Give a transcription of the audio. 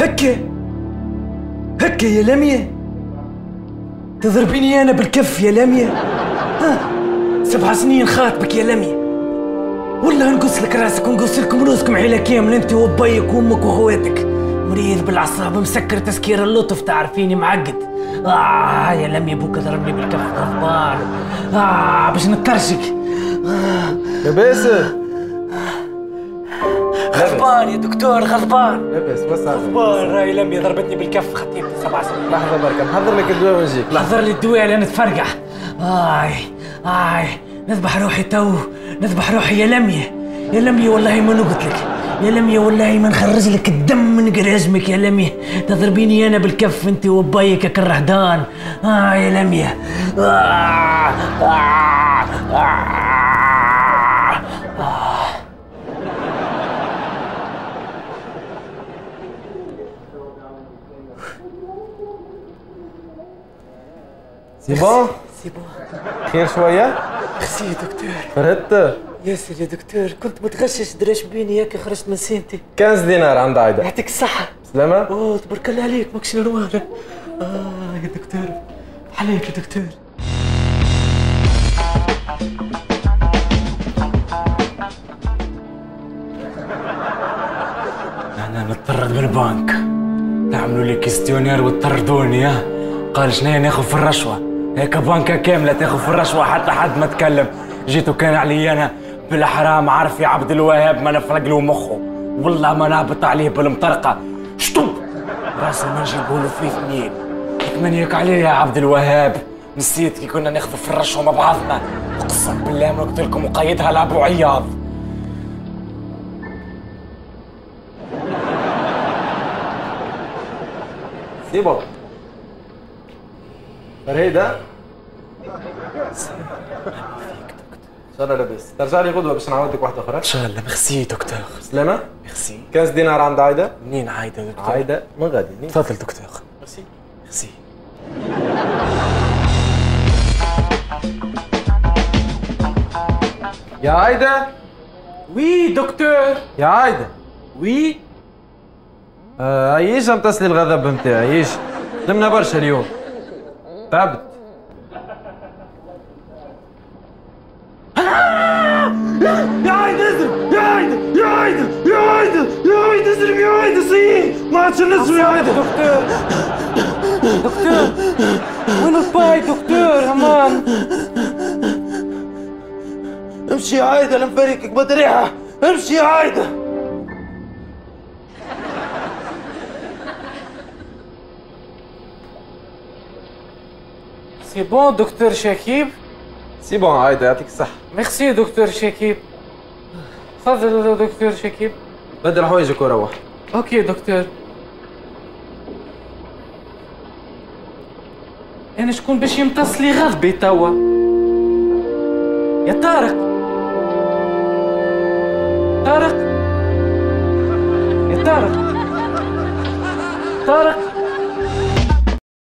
هكا هكا يا لمية، تضربيني أنا بالكف يا لمية؟ ها 7 سنين خاطبك يا لمية، والله نقص لك راسك ونقص لكم روسكم عيلة كاملة، أنت وبيك وأمك وأخواتك. مريض بالأعصاب مسكر تسكير اللطف، تعرفيني معقد. يا لمية بوك ضربني بالكف غضبان. باش نطرشك. يا باسل غضبان يا دكتور، غضبان. لاباس بس غضبان. راهي لمية ضربتني بالكف خطيبتي 7 سنين. لحظة بركة نحضر لك الدواء ونجيك. حضر لي الدواء لأن نتفرقع. نذبح روحي تو، نذبح روحي يا لمية. يا لمية والله ما نقتلك، يا لمية والله ما نخرج لك الدم من قرازمك يا لمية. تضربيني أنا بالكف أنت وبايك كالرهدان. يا لمية. سي بون؟ سي بون. خير شوية؟ ميرسي يا دكتور. فردت؟ ياسر يا دكتور، كنت متغشش دراش بيني ياك خرجت من سينتي. 15 دينار عند عايدة. يعطيك الصحة. سلامة؟ تبارك الله عليك، ماكش نروح. يا دكتور عليك يا دكتور. أنا نطرد بالبنك، تعملوا لي كيستيونير وتطردوني. قال شنيا ناخذ في الرشوة، هيك بنكة كاملة تاخذ في الرشوة حتى حد ما تكلم. جيتوا كان علي أنا بالحرام، عارف يا عبد الوهاب ما نفرق له مخه، والله ما نهبط عليه بالمطرقة. شطب راسه ما نجيبوا له فيه 2. يتمنيك عليه يا عبد الوهاب، نسيت كي كنا ناخذ في الرشوة مع بعضنا، اقسم بالله ما قلت لكم وقيدها لابو عياض. سيبو فريدة ان شاء الله لاباس. ترجع لي غدوة باش نعاودك واحدة أخرى. ان شاء الله. ميرسي دكتور. سلامة؟ ميرسي. 15 دينار عند عايدة. منين عايدة دكتور؟ عايدة من غادي. تفضل دكتور. ميرسي. ميرسي. يا عايدة. وي دكتور. يا عايدة. وي. عيش امتصلي الغضب نتاعي، عيش. خدمنا برشا اليوم. تعبت. يا عايدة ازرب، يا عايدة يا عايدة يا عايدة يا عايدة ازرب، يا عايدة صحيح ما عادش نزرب يا عايدة. دكتور دكتور وين الباي دكتور امان؟ امشي يا عايدة لنفريكك بطريحة، امشي يا عايدة. سي بون دكتور شكيب. سي بون عايدة يعطيك الصحة. ميرسي دكتور شكيب. تفضل دكتور شكيب. بدل حوايجك وروح. اوكي دكتور. انا شكون باش يمتص لي غضبي توا؟ يا طارق. طارق يا طارق. طارق